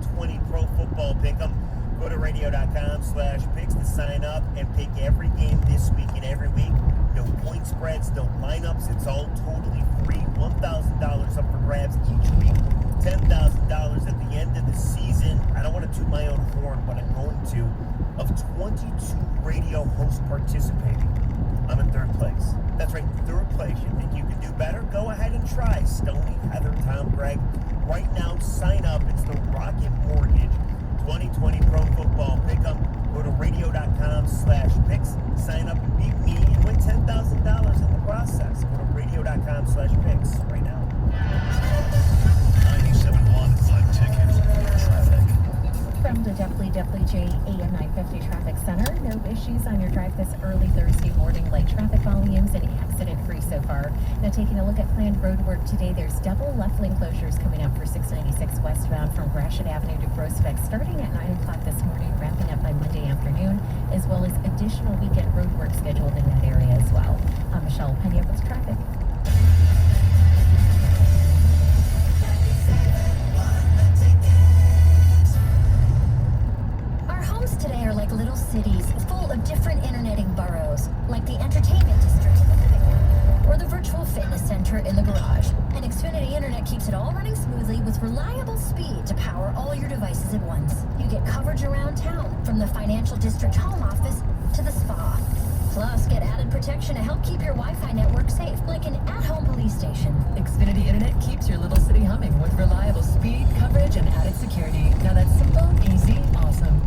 2020 Pro Football Pick'em. Go to radio.com/picks to sign up and pick every game this week and every week. No point spreads, no lineups. It's all totally free. $1,000 up for grabs each week. $10,000 at the end of the season. I don't want to toot my own horn, but I'm going to. Of 22 radio hosts participating, I'm in third place. That's right, third place. You think you can do better? Go ahead and try. Stoney, Heather, Tom, Greg. Right now, sign up. It's the Rocket Mortgage 2020 Pro Football Pick'em. Go to radio.com/picks. Sign up and beat me and win $10,000 in the process. Go to radio.com/picks right now. 97.1 Fun Ticket. Traffic. From the WWJ AM 950 Traffic Center, no issues on your drive this early Thursday morning. Light traffic volumes and accident-free so far. Now taking a look at planned road work today, there's double left lane closures coming up for 696 westbound from Gratiot Avenue to Groesbeck starting at 9 o'clock this morning, wrapping up by Monday afternoon, as well as additional weekend road work scheduled in that area as well. I'm Michelle Penny up with traffic. Today are like little cities full of different interneting boroughs, like the entertainment district in the living room, or the virtual fitness center in the garage. And Xfinity Internet keeps it all running smoothly with reliable speed to power all your devices at once. You get coverage around town, from the financial district home office to the spa. Plus, get added protection to help keep your Wi-Fi network safe, like an at-home police station. Xfinity Internet keeps your little city humming with reliable speed, coverage, and added security. Now that's simple, easy, awesome.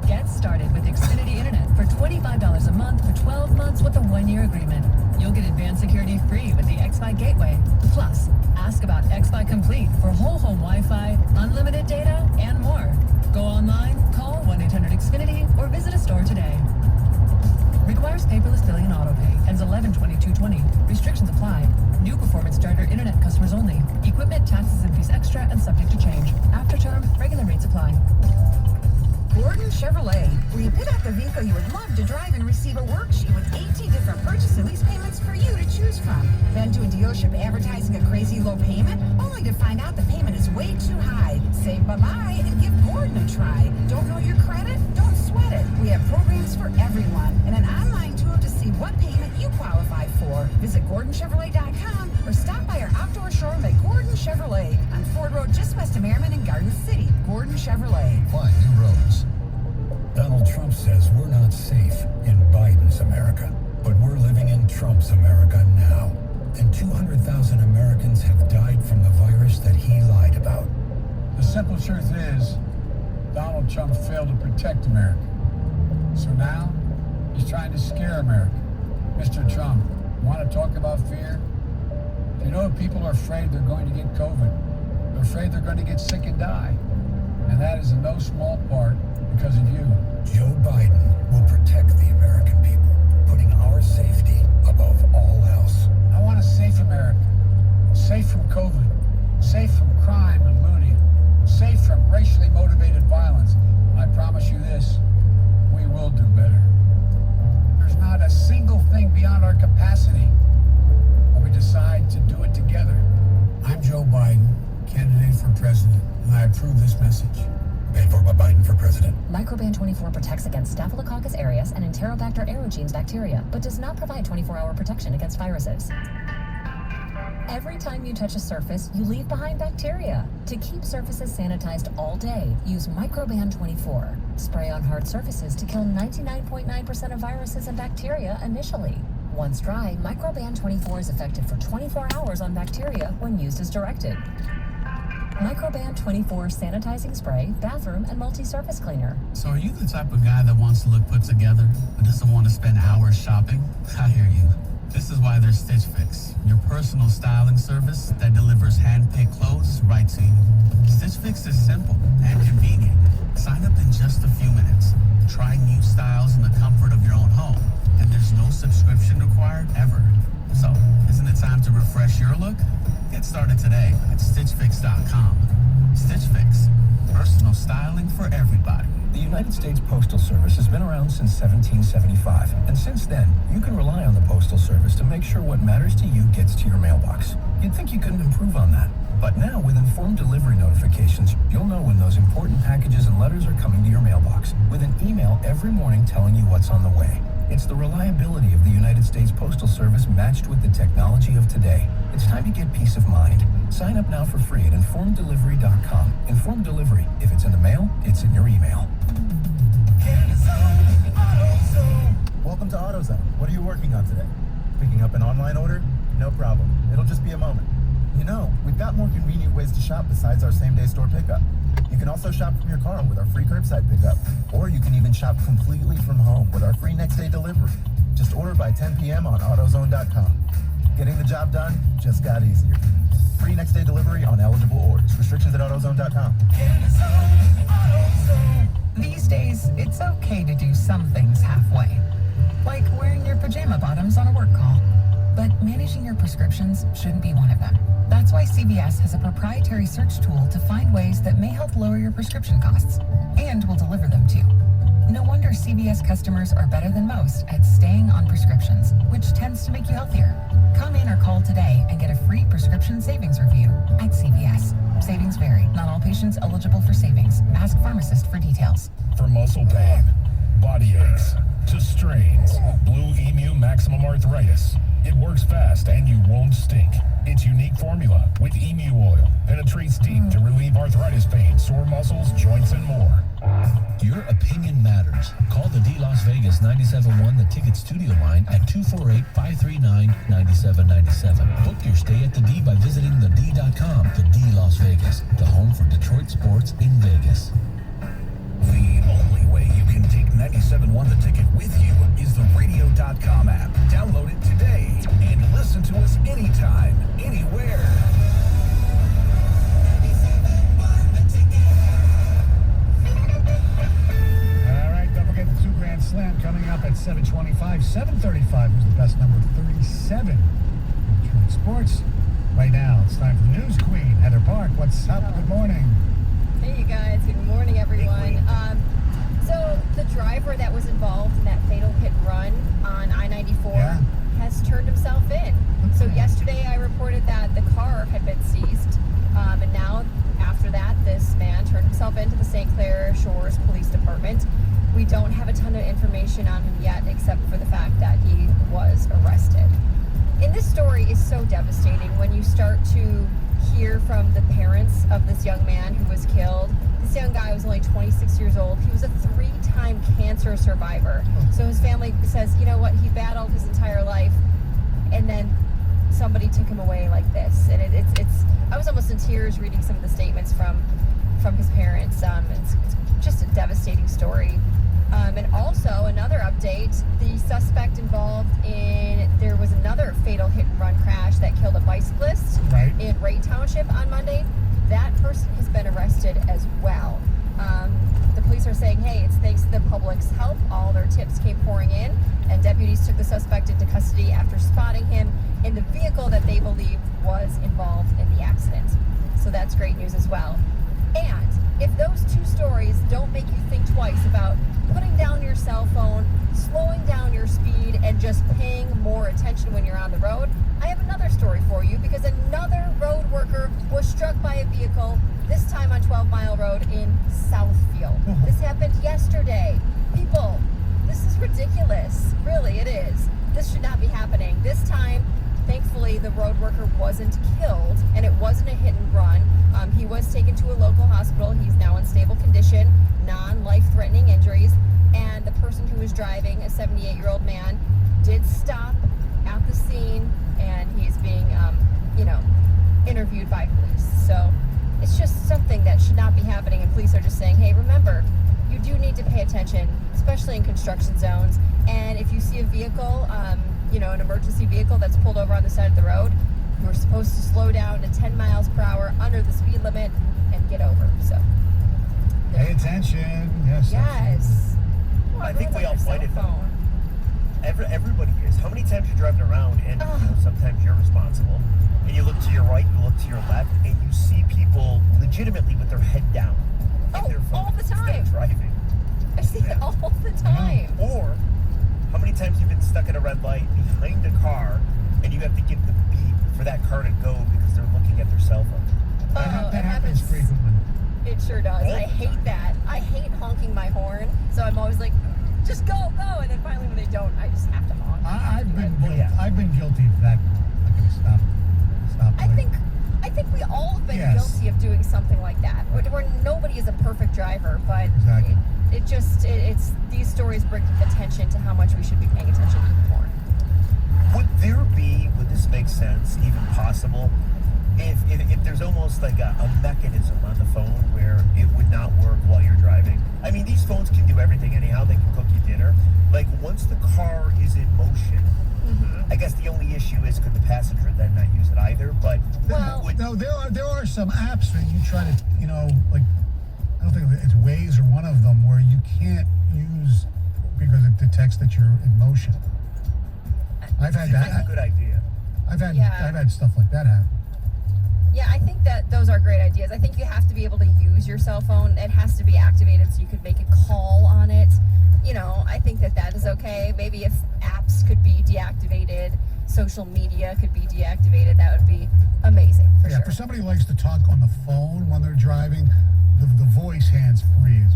Get started with Xfinity Internet for $25 a month for 12 months with a 1-year agreement. You'll get advanced security free with the XFi Gateway. Plus, ask about XFi Complete for whole home Wi-Fi, unlimited data, and more. Go online, call 1-800-XFINITY, or visit a store today. Requires paperless billing and autopay. Ends 11/22/20. Restrictions apply. New performance starter internet customers only. Equipment, taxes, and fees extra and subject to change. After term, regular rates apply. Gordon Chevrolet, where you pick out the vehicle you would love to drive and receive a worksheet with 18 different purchase and lease payments for you to choose from. Then to a dealership advertising a crazy low payment, only to find out the payment is way too high. Say bye-bye and give Gordon a try. Don't know your credit? Don't sweat it. We have programs for everyone and an online tool to see what payment you qualify for. Visit GordonChevrolet.com or stop by our outdoor showroom at Gordon Chevrolet on Ford Road just west of Merriman in Garden City. Gordon Chevrolet. Find new roads. Donald Trump says we're not safe in Biden's America, but we're living in Trump's America now. And 200,000 Americans have died from the virus that he lied about. The simple truth is, Donald Trump failed to protect America. So now, he's trying to scare America. Mr. Trump, want to talk about fear? Do you know people are afraid they're going to get COVID? They're afraid they're going to get sick and die. And that is in no small part because of you. Joe Biden will protect the American people, putting our safety above all else. I want a safe America. Safe from COVID. Safe from crime and looting. Safe from racially motivated violence. I promise you this, we will do better. There's not a single thing beyond our capacity when we decide to do it together. I'm Joe Biden, candidate for president, and I approve this message. Paid for by Biden for president. Microban 24 protects against Staphylococcus aureus and Enterobacter aerogenes bacteria, but does not provide 24-hour protection against viruses. Every time you touch a surface, you leave behind bacteria. To keep surfaces sanitized all day, use Microban 24. Spray on hard surfaces to kill 99.9% of viruses and bacteria initially. Once dry, Microban 24 is effective for 24 hours on bacteria when used as directed. Microban 24 sanitizing spray, bathroom, and multi-surface cleaner. So are you the type of guy that wants to look put together, but doesn't want to spend hours shopping? I hear you. This is why there's Stitch Fix, your personal styling service that delivers hand-picked clothes right to you. Stitch Fix is simple and convenient. Sign up in just a few minutes. Try new styles in the comfort of your own home, and there's no subscription required ever. So, isn't it time to refresh your look? Get started today at StitchFix.com. Stitch Fix, personal styling for everybody. The United States Postal Service has been around since 1775, and since then, you can rely on the Postal Service to make sure what matters to you gets to your mailbox. You'd think you couldn't improve on that. But now, with informed delivery notifications, you'll know when those important packages and letters are coming to your mailbox, with an email every morning telling you what's on the way. It's the reliability of the United States Postal Service matched with the technology of today. It's time to get peace of mind. Sign up now for free at informeddelivery.com. Informed Delivery. If it's in the mail, it's in your email. Welcome to AutoZone. What are you working on today? Picking up an online order? No problem. It'll just be a moment. You know, we've got more convenient ways to shop besides our same-day store pickup. You can also shop from your car with our free curbside pickup. Or you can even shop completely from home with our free next-day delivery. Just order by 10 p.m. on AutoZone.com. Getting the job done just got easier. Free next-day delivery on eligible orders. Restrictions at AutoZone.com. These days, it's okay to do some things halfway. Like wearing your pajama bottoms on a work call. But managing your prescriptions shouldn't be one of them. That's why CVS has a proprietary search tool to find ways that may help lower your prescription costs. And will deliver them too. No wonder CVS customers are better than most at staying on prescriptions, which tends to make you healthier. Come in or call today and get a free prescription savings review at CVS. Savings vary. Not all patients eligible for savings. Ask pharmacist for details. From muscle pain, body aches, to strains, Blue Emu Maximum Arthritis. It works fast and you won't stink. Its unique formula with emu oil penetrates deep to relieve arthritis pain, sore muscles, joints, and more. Your opinion matters. Call the D Las Vegas 97.1 The Ticket Studio line at 248-539-9797. Book your stay at the D by visiting thed.com. The D Las Vegas, the home for Detroit sports in Vegas. The only way you can take 97.1 The Ticket with you is the radio.com app. Download it today and listen to us anytime, anywhere. All right, don't forget the 2 Grand Slam coming up at 7:25. 7:35 was the best number, 37 in Detroit sports. Right now, it's time for the News Queen, Heather Park. What's up? Good morning. Hey, you guys. Good morning, everyone. So the driver that was involved in that fatal hit and run on I-94 has turned himself in. So yesterday I reported that the car had been seized, and now after that, this man turned himself into the St. Clair Shores Police Department. We don't have a ton of information on him yet, except for the fact that he was arrested. And this story is so devastating when you start to hear from the parents of this young man who was killed. This young guy was only 26 years old. He was a 3-time cancer survivor. So his family says, you know what, he battled his entire life, and then somebody took him away like this. And it's I was almost in tears reading some of the statements from his parents. It's just a devastating story. And also another update, the suspect involved there was another fatal hit and run crash that killed a bicyclist in Ray Township on Monday. That person has been arrested as well. The police are saying, hey, it's thanks to the public's help. All their tips came pouring in, and deputies took the suspect into custody after spotting him in the vehicle that they believe was involved in the accident. So that's great news as well. And if those 2 stories don't make you think twice about putting down your cell phone, slowing down your speed, and just paying more attention when you're on the road, I have another story for you, because another road worker was struck by a vehicle, this time on 12 Mile Road in Southfield. This happened yesterday. People, this is ridiculous. Really, it is. This should not be happening. This time, thankfully, the road worker wasn't killed, and it wasn't a hit and run. He was taken to a local hospital. He's now in stable condition, non-life-threatening injuries, and the person who was driving, a 78-year-old man, did stop at the scene, and he's being, interviewed by police. So it's just something that should not be happening, and police are just saying, hey, remember, you do need to pay attention, especially in construction zones. And if you see a vehicle, an emergency vehicle that's pulled over on the side of the road, you're supposed to slow down to 10 miles per hour under the speed limit and get over. So pay attention. Yes. Well, I think we all fight it. Everybody is. How many times you're driving around and sometimes you're responsible, and you look to your right, you look to your left, and you see people legitimately with their head down in their phone all the time. instead of driving. I see it all the time. Or how many times you've been stuck at a red light behind a car and you have to give the beep for that car to go because they're looking at their cell phone. That happens frequently. It sure does. I hate that. I hate honking my horn. So I'm always like, just go. And then finally when they don't, I just have to honk. I've been guilty of that. I'm gonna stop. I think we all have been guilty of doing something like that. Where nobody is a perfect driver, but exactly. it's these stories bring attention to how much we should be paying attention even more. Would this make sense, even possible, if there's almost like a mechanism on the phone where it would not work while you're driving? I mean, these phones can do everything anyhow. They can cook you dinner. Like, once the car is in motion, I guess the only issue is, could the passenger then not use it either? But there are some apps that you try to, like, I don't think it's Waze or one of them where you can't use because it detects that you're in motion. I've had that. That's a good idea. I've had stuff like that happen. Yeah, I think that those are great ideas. I think you have to be able to use your cell phone. It has to be activated so you could make a call on it. I think that is okay. Maybe if apps could be deactivated, social media could be deactivated, that would be amazing for sure. For somebody who likes to talk on the phone when they're driving, the voice hands-free is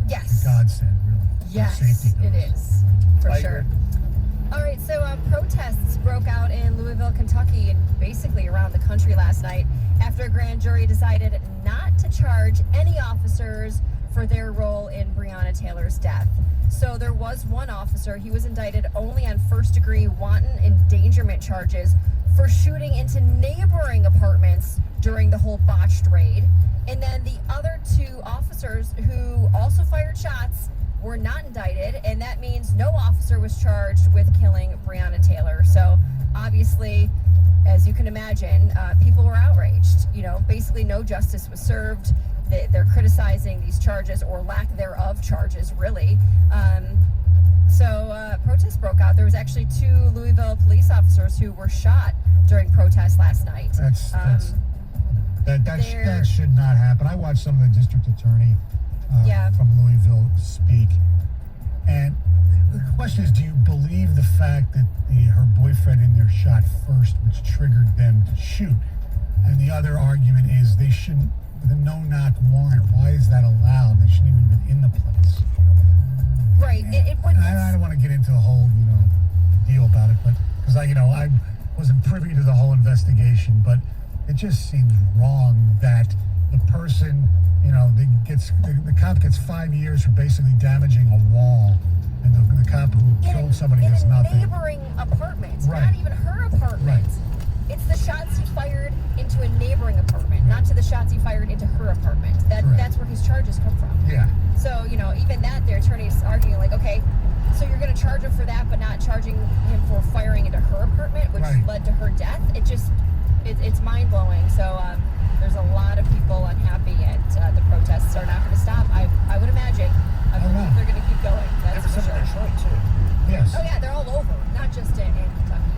just a godsend, really. Yes, Safety it is, for sure. All right, so protests broke out in Louisville, Kentucky, and basically around the country last night after a grand jury decided not to charge any officers for their role in Breonna Taylor's death. So there was one officer, he was indicted only on first-degree wanton endangerment charges for shooting into neighboring apartments during the whole botched raid. And then the other two officers who also fired shots were not indicted, and that means no officer was charged with killing Breonna Taylor. So obviously, as you can imagine, people were outraged. Basically no justice was served. They're criticizing these charges, or lack thereof charges, really. So protests broke out. There was actually 2 Louisville police officers who were shot during protests last night. That should not happen. I watched some of the district attorney from Louisville speak, and the question is, do you believe the fact that her boyfriend in there shot first, which triggered them to shoot? And the other argument is they shouldn't, with a no-knock warrant, why is that allowed? They shouldn't even been in the place. Right. I don't want to get into a whole, deal about it, but because I wasn't privy to the whole investigation, but it just seems wrong that the person, the cop gets 5 years for basically damaging a wall, and the cop who killed somebody gets nothing. In a neighboring apartment, Right. not even her apartment. Right. It's the shots he fired into a neighboring apartment, not to the shots he fired into her apartment. That's where his charges come from. Yeah. So, even that, their attorney's arguing like, okay, so you're going to charge him for that, but not charging him for firing into her apartment, which led to her death. It's mind-blowing. So there's a lot of people unhappy, and the protests are not going to stop. I would imagine. I believe they're going to keep going. That's for sure. Detroit, too. Yes. Oh, yeah, they're all over, not just in Kentucky.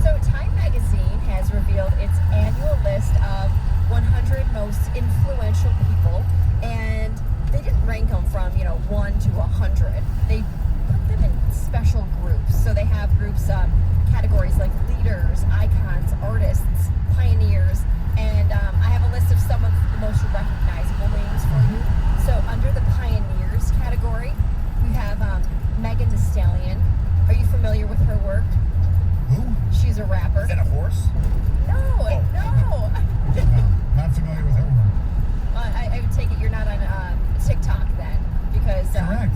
So Time Magazine has revealed its annual list of 100 most influential people, and they didn't rank them from, 1 to 100. They put them in special groups. So they have groups, categories like leaders, icons, artists, pioneers, and I have a list of some of the most recognizable names for you. So under the pioneers category, we have Megan Thee Stallion. Are you familiar with her work? Who? She's a rapper. Is that a horse? No, no. Not familiar with her work. I would take it you're not on TikTok then, because Correct.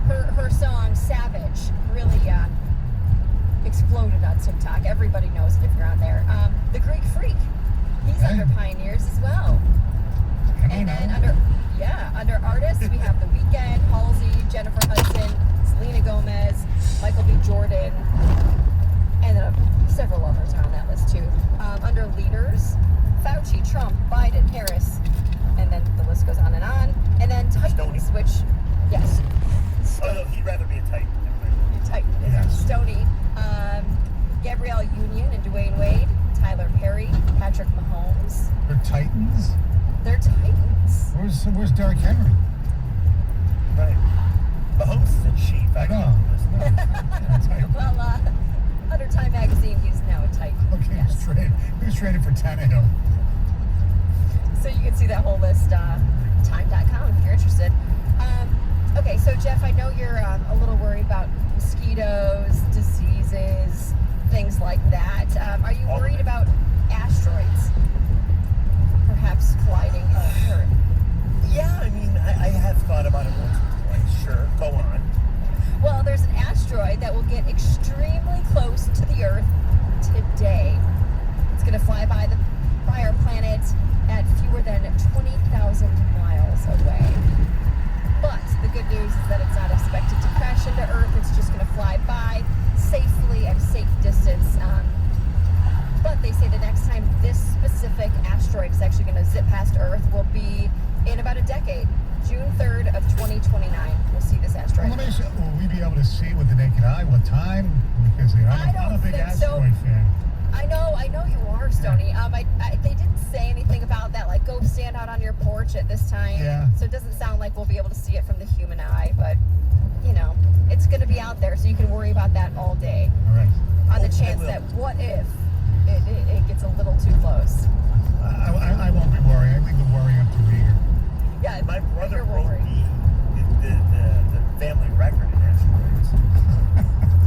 Her song Savage really exploded on TikTok. Everybody knows it if you're on there. The Greek Freak, he's under pioneers as well. And then under artists we have The Weeknd, Halsey, Jennifer Hudson, Selena Gomez, Michael B. Jordan, and then several others are on that list too. Under leaders, Fauci, Trump, Biden, Harris, and then the list goes on. And then Titans, which, yes. Oh, no, he'd rather be a Titan. Titan, Yes. Stoney, Gabrielle Union and Dwayne Wade, Tyler Perry, Patrick Mahomes. They're Titans? They're Titans. Where's Derrick Henry? Right. Mahomes is a chief. I know. Well, under Time Magazine, he's now a Titan. Okay, yes. he was traded for Tannehill. So you can see that whole list, time.com if you're interested. Okay, so Jeff, I know you're a little worried about mosquitoes, diseases, things like that. Are you worried about asteroids perhaps colliding Earth? Yeah, I mean, I have thought about it once or twice. Sure, go on. Well, there's an asteroid that will get extremely close to the Earth today. It's going to fly by our planet at fewer than 20,000 miles away. But the good news is that it's not expected to crash into Earth. It's just going to fly by safely at a safe distance. But they say the next time this specific asteroid is actually going to zip past Earth will be in about a decade. June 3rd of 2029, we'll see this asteroid. Well, let me ask you, will we be able to see it with the naked eye? What time? Because I'm a big asteroid fan. I know you are, Stoney. They didn't say anything about that, like go stand out on your porch at this time. Yeah. So it doesn't sound like we'll be able to see it from the human eye, but it's going to be out there, so you can worry about that all day. All right. On the chance that what if it gets a little too close? I won't be worrying. I leave the worry up to Rieger. Yeah, My brother broke the family record in asteroids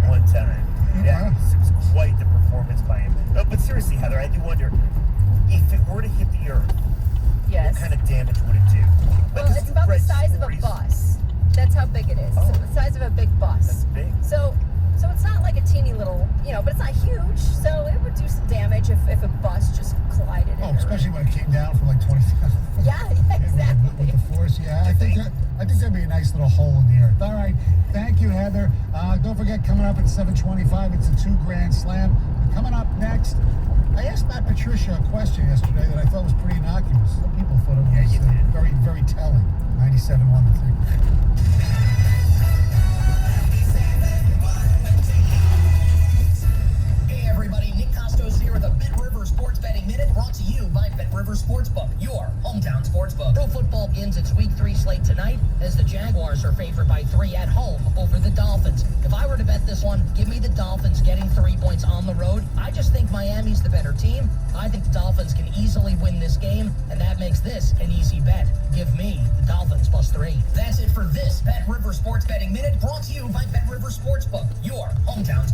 one time. Yeah, it was quite the performance by him. No, but seriously, Heather, I do wonder if it were to hit the Earth, Yes. what kind of damage would it do? Well, it's about the size of a bus. That's how big it is. Oh. It's the size of a big bus. That's big. So it's not like a teeny little, but it's not huge. So it would do some damage if a bus just collided. Oh, especially when it came down from like 20,000. Yeah, exactly. With the force, yeah. I think that'd be a nice little hole in the Earth. All right. Thank you, Heather. Don't forget, coming up at 7:25, it's a 2 Grand Slam. Coming up next, I asked Matt Patricia a question yesterday that I thought was pretty innocuous. Some people thought it was very, very telling. 97 won the thing. Hey everybody, Nick Costos here with a Bet River Sports Betting Minute brought to you by Bet River Sportsbook, your hometown sportsbook. Pro football begins its Week 3 slate tonight as the Jaguars are favored by 3 at home over the Dolphins. If I were to bet this one, give me the Dolphins getting 3 points on the road. I just think Miami's the better team. I think the Dolphins can easily win this game, and that makes this an easy bet. Give me the Dolphins +3. That's it for this Bet River Sports Betting Minute brought to you by Bet River Sportsbook, your hometown